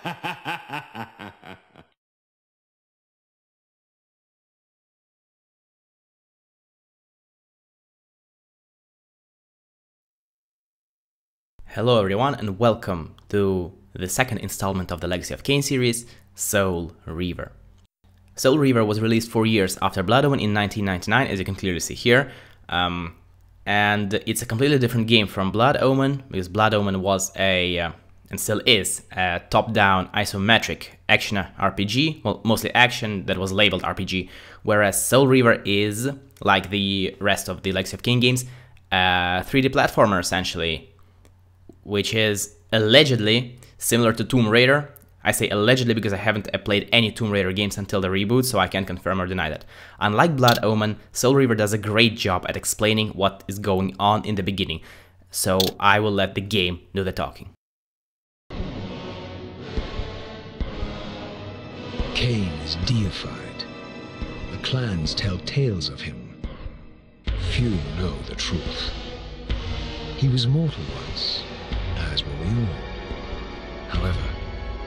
Hello everyone and welcome to the second installment of the Legacy of Kain series, Soul Reaver. Soul Reaver was released 4 years after Blood Omen in 1999, as you can clearly see here, and it's a completely different game from Blood Omen, because Blood Omen was and still is, a top-down isometric action RPG, well, mostly action that was labeled RPG, whereas Soul Reaver is, like the rest of the Legacy of Kain games, a 3D platformer essentially, which is allegedly similar to Tomb Raider. I say allegedly because I haven't played any Tomb Raider games until the reboot, so I can't confirm or deny that. Unlike Blood Omen, Soul Reaver does a great job at explaining what is going on in the beginning, so I will let the game do the talking. Kain is deified. The clans tell tales of him. Few know the truth. He was mortal once, as were we all. However,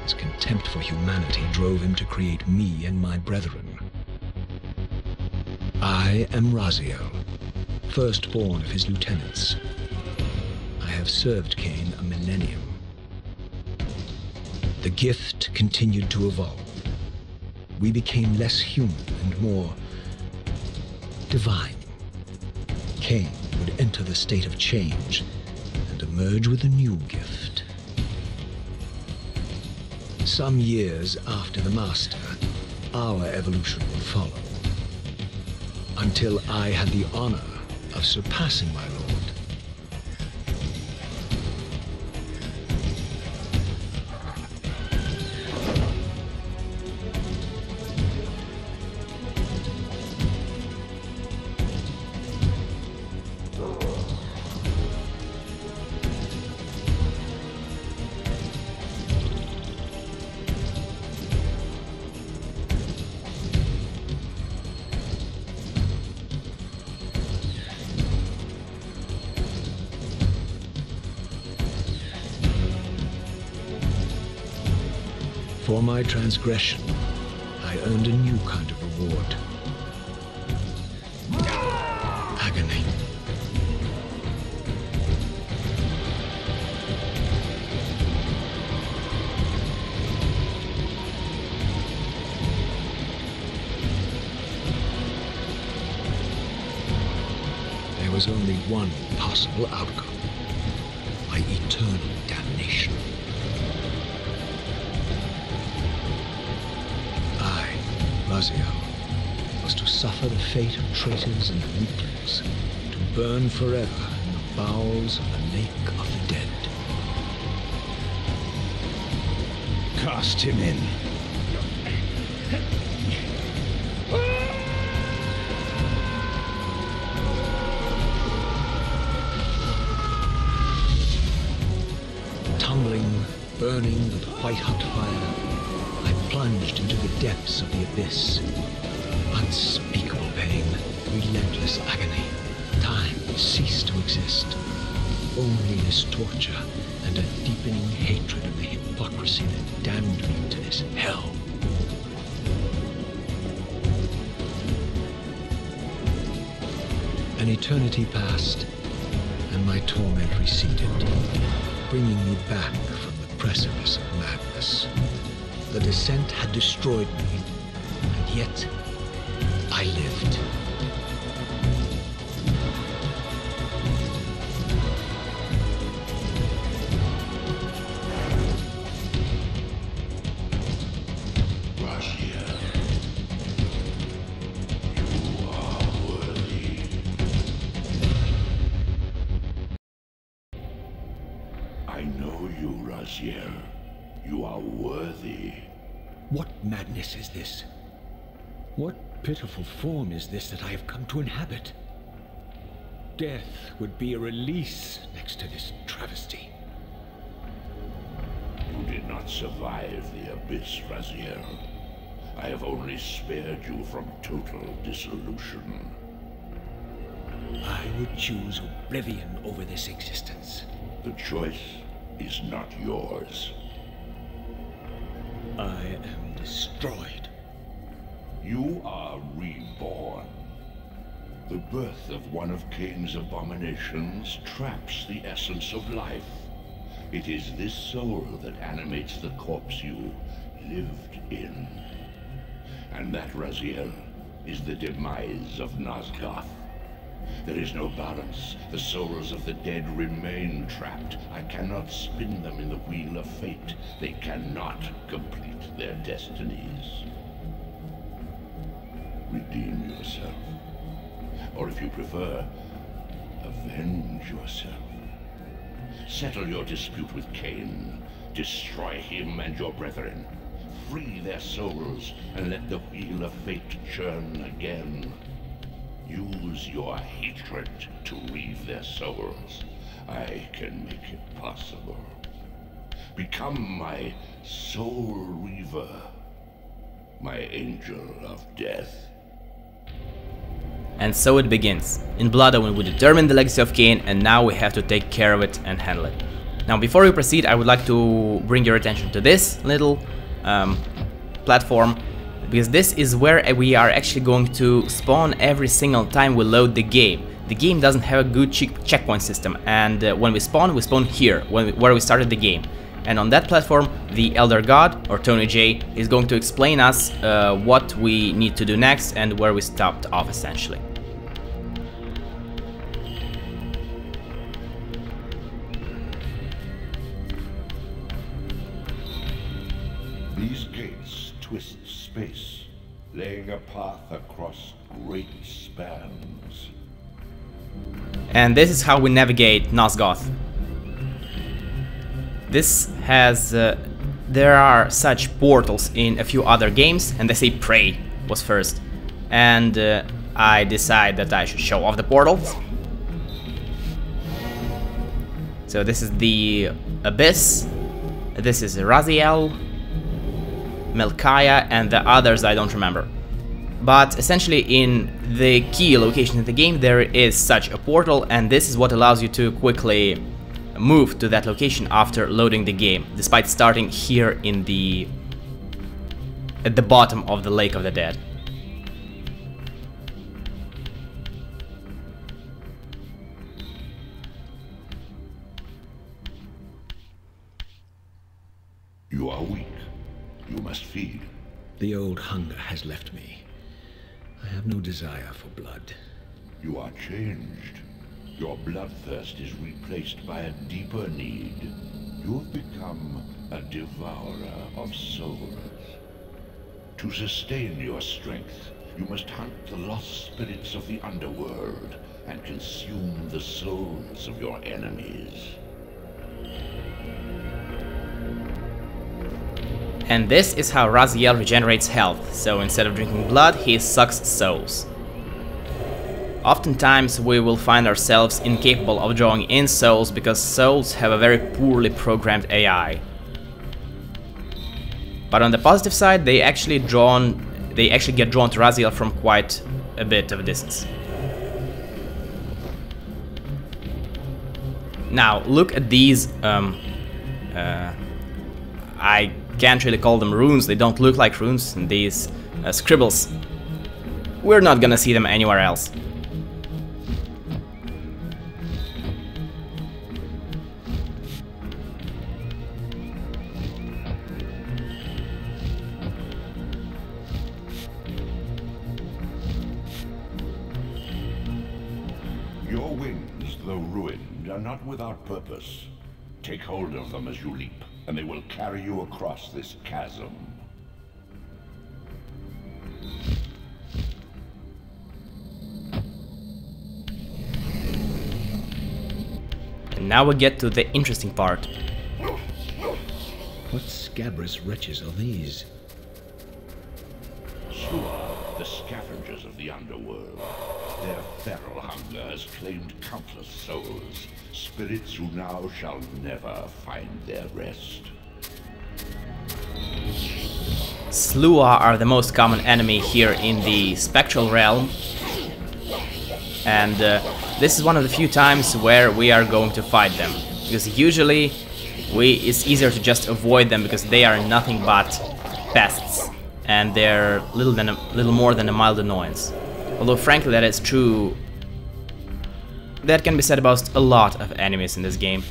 his contempt for humanity drove him to create me and my brethren. I am Raziel, firstborn of his lieutenants. I have served Kain a millennium. The gift continued to evolve. We became less human and more divine. Kain would enter the state of change and emerge with a new gift. Some years after the Master, our evolution would follow, until I had the honor of surpassing my lord. For my transgression, I earned a new kind of reward. Agony. There was only one possible outcome: my eternal damnation. Raziel was to suffer the fate of traitors and weaklings, to burn forever in the bowels of the lake of the dead. Cast him in. Tumbling, burning with white-hot fire, I plunged into the depths of the abyss. Unspeakable pain, relentless agony. Time ceased to exist. Only this torture and a deepening hatred of the hypocrisy that damned me to this hell. An eternity passed, and my torment receded, bringing me back from the precipice of madness. The descent had destroyed me, and yet I lived. Raziel, you are worthy. I know you, Raziel. You are worthy. What madness is this? What pitiful form is this that I have come to inhabit? Death would be a release next to this travesty. You did not survive the abyss, Raziel. I have only spared you from total dissolution. I would choose oblivion over this existence. The choice is not yours. I am destroyed. You are reborn. The birth of one of Kain's abominations traps the essence of life. It is this soul that animates the corpse you lived in. And that, Raziel, is the demise of Nosgoth. There is no balance. The souls of the dead remain trapped. I cannot spin them in the wheel of fate. They cannot complete their destinies. Redeem yourself. Or if you prefer, avenge yourself. Settle your dispute with Kain. Destroy him and your brethren. Free their souls and let the wheel of fate churn again. Use your hatred to reave their souls. I can make it possible. Become my Soul Reaver, my angel of death. And so it begins. In Bloodhound we determined the Legacy of Kain, and now we have to take care of it and handle it. Now before we proceed, I would like to bring your attention to this little platform, because this is where we are actually going to spawn every single time we load the game. The game doesn't have a good checkpoint system, and when we spawn here, where we started the game. And on that platform, the Elder God, or Tony J, is going to explain us what we need to do next and where we stopped off, essentially. These gates twist space, laying a path across great spans. And this is how we navigate Nosgoth. This has... there are such portals in a few other games, and they say Prey was first. And I decide that I should show off the portals. So this is the Abyss, this is Raziel, Melchiah, and the others I don't remember. But essentially in the key location in the game there is such a portal, and this is what allows you to quickly move to that location after loading the game, despite starting here in at the bottom of the Lake of the Dead. You are weak. You must feed. The old hunger has left me. I have no desire for blood. You are changed. Your bloodthirst is replaced by a deeper need. You have become a devourer of souls. To sustain your strength, you must hunt the lost spirits of the underworld and consume the souls of your enemies. And this is how Raziel regenerates health, so instead of drinking blood, he sucks souls. Oftentimes we will find ourselves incapable of drawing in souls because souls have a very poorly programmed AI. But on the positive side, they actually get drawn to Raziel from quite a bit of a distance. Now look at these I can't really call them runes, they don't look like runes, and these scribbles. We're not gonna see them anywhere else. Your wings, though ruined, are not without purpose. Take hold of them as you leap, and they will carry you across this chasm. And now we get to the interesting part. What scabrous wretches are these? Sure, the scavengers of the underworld. Their feral hunger has claimed countless souls, spirits who now shall never find their rest. Slua are the most common enemy here in the spectral realm, and this is one of the few times where we are going to fight them, because usually it's easier to just avoid them because they are nothing but pests, and they're little more than a mild annoyance. Although frankly that is true. That can be said about a lot of enemies in this game.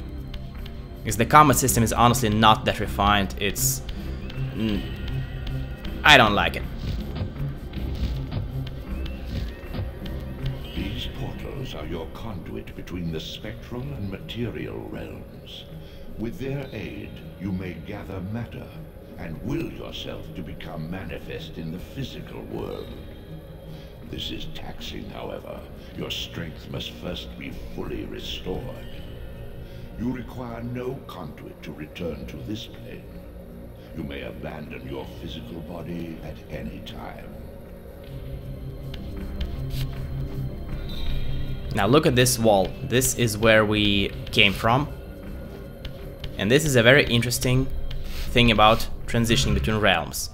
Because the combat system is honestly not that refined. It's... I don't like it. These portals are your conduit between the spectral and material realms. With their aid, you may gather matter and will yourself to become manifest in the physical world. This is taxing, however. Your strength must first be fully restored. You require no conduit to return to this plane. You may abandon your physical body at any time. Now look at this wall. This is where we came from. And this is a very interesting thing about transitioning between realms.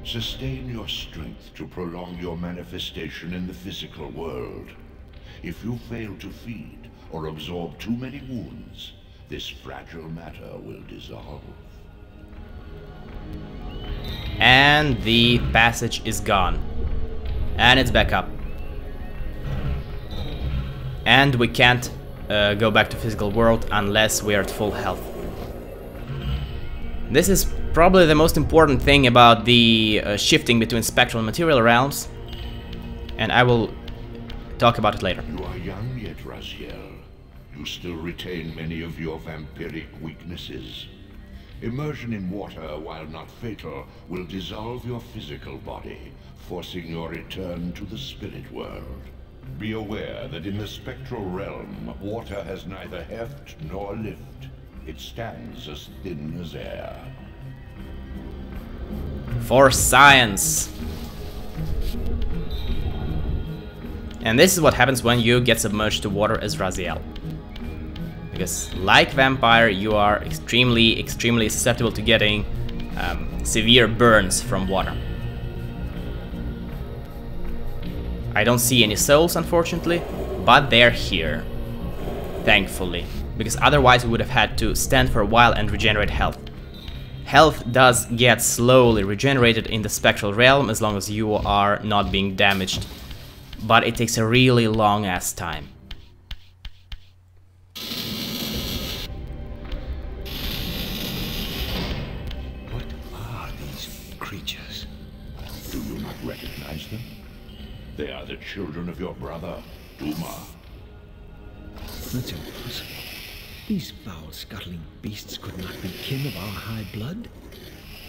Sustain your strength to prolong your manifestation in the physical world. If you fail to feed or absorb too many wounds, this fragile matter will dissolve. And the passage is gone. And it's back up. And we can't go back to physical world unless we are at full health. This is probably the most important thing about the shifting between spectral and material realms, and I will talk about it later. You are young yet, Raziel. You still retain many of your vampiric weaknesses. Immersion in water, while not fatal, will dissolve your physical body, forcing your return to the spirit world. Be aware that in the spectral realm, water has neither heft nor lift. It stands as thin as air. For science! And this is what happens when you get submerged to water as Raziel. Because, like Vampire, you are extremely susceptible to getting severe burns from water. I don't see any souls, unfortunately, but they're here. Thankfully. Because otherwise we would have had to stand for a while and regenerate health. Health does get slowly regenerated in the spectral realm as long as you are not being damaged. But it takes a really long ass time. What are these creatures? Do you not recognize them? They are the children of your brother, Duma. That's impossible. These foul, scuttling beasts could not be kin of our high blood.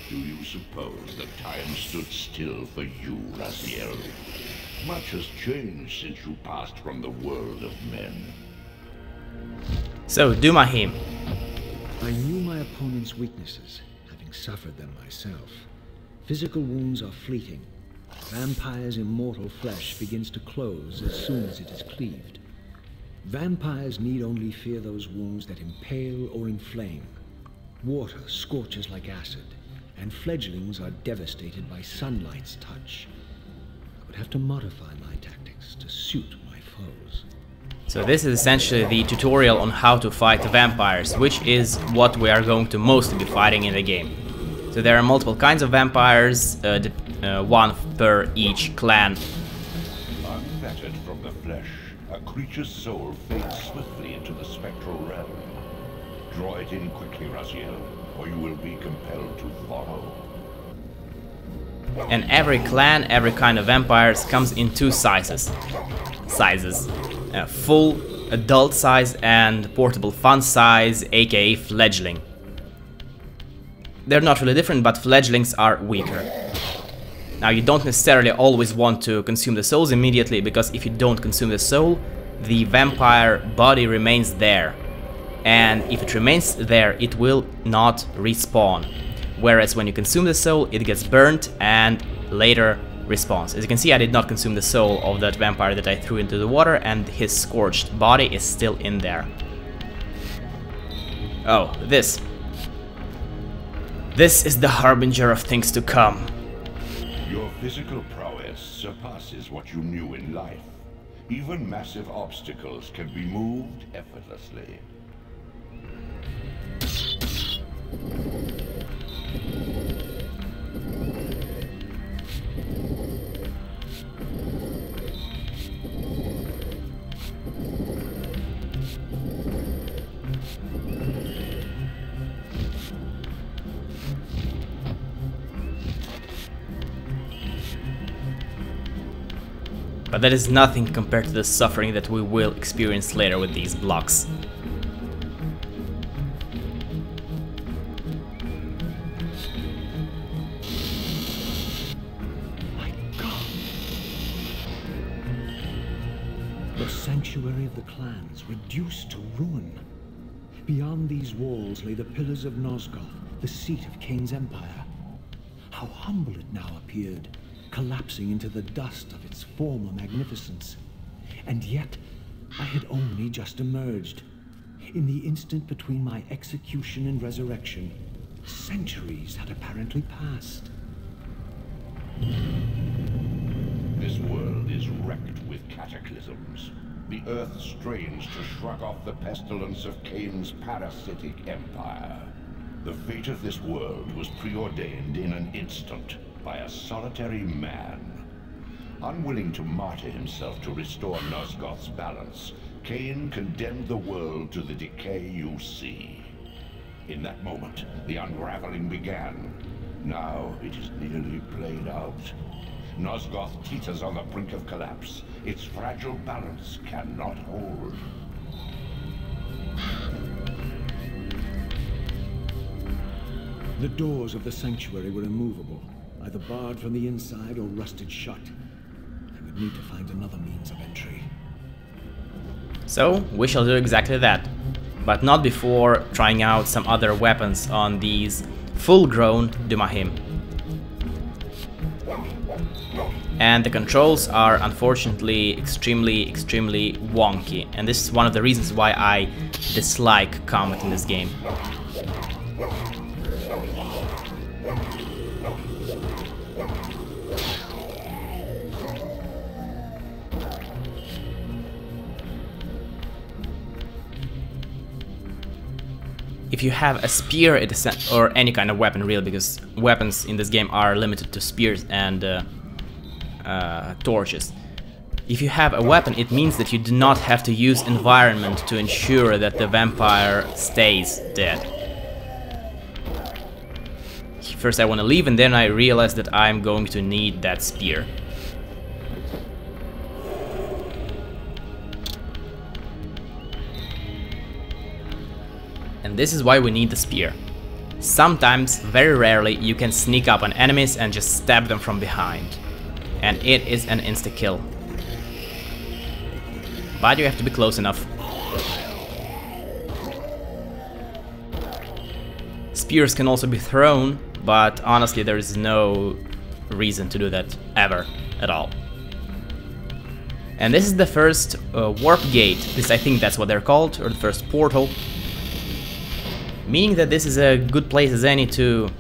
Do you suppose that time stood still for you, Raziel? Much has changed since you passed from the world of men. So, Dumahim. I knew my opponent's weaknesses, having suffered them myself. Physical wounds are fleeting. Vampire's immortal flesh begins to close as soon as it is cleaved. Vampires need only fear those wounds that impale or inflame. Water scorches like acid, and fledglings are devastated by sunlight's touch. I would have to modify my tactics to suit my foes. So this is essentially the tutorial on how to fight vampires, which is what we are going to mostly be fighting in the game. So there are multiple kinds of vampires, one per each clan. Unfettered from the flesh, a creature's soul fades swiftly into the spectral realm. Draw it in quickly, Raziel, or you will be compelled to follow. And every clan, every kind of vampires comes in two sizes. Full adult size and portable fun size, aka fledgling. They're not really different, but fledglings are weaker. Now, you don't necessarily always want to consume the souls immediately, because if you don't consume the soul, the vampire body remains there. And if it remains there, it will not respawn. Whereas when you consume the soul, it gets burnt and later respawns. As you can see, I did not consume the soul of that vampire that I threw into the water, and his scorched body is still in there. Oh, this. This is the harbinger of things to come. Your physical prowess surpasses what you knew in life. Even massive obstacles can be moved effortlessly. But that is nothing compared to the suffering that we will experience later with these blocks. My God! The sanctuary of the clans reduced to ruin. Beyond these walls lay the pillars of Nosgoth, the seat of Kain's empire. How humble it now appeared, collapsing into the dust of its former magnificence. And yet, I had only just emerged. In the instant between my execution and resurrection, centuries had apparently passed. This world is wrecked with cataclysms. The earth strains to shrug off the pestilence of Kain's parasitic empire. The fate of this world was preordained in an instant by a solitary man. Unwilling to martyr himself to restore Nosgoth's balance, Kain condemned the world to the decay you see. In that moment, the unraveling began. Now it is nearly played out. Nosgoth teeters on the brink of collapse. Its fragile balance cannot hold. The doors of the sanctuary were immovable, either barred from the inside or rusted shut. I would need to find another means of entry. So, we shall do exactly that, but not before trying out some other weapons on these full-grown Dumahim. And the controls are unfortunately extremely wonky, and this is one of the reasons why I dislike combat in this game. If you have a spear, or any kind of weapon really, because weapons in this game are limited to spears and torches. If you have a weapon, it means that you do not have to use environment to ensure that the vampire stays dead. First I want to leave, and then I realize that I'm going to need that spear. And this is why we need the spear. Sometimes, very rarely, you can sneak up on enemies and just stab them from behind. And it is an insta-kill. But you have to be close enough. Spears can also be thrown, but honestly there is no reason to do that ever, at all. And this is the first warp gate, I think that's what they're called, or the first portal. Meaning that this is a good place as any to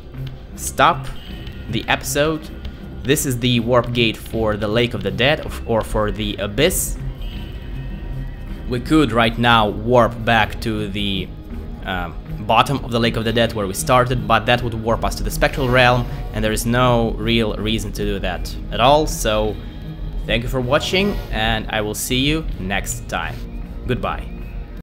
stop the episode. This is the warp gate for the Lake of the Dead, or for the Abyss. We could right now warp back to the bottom of the Lake of the Dead where we started, but that would warp us to the Spectral Realm, and there is no real reason to do that at all. So thank you for watching, and I will see you next time. Goodbye.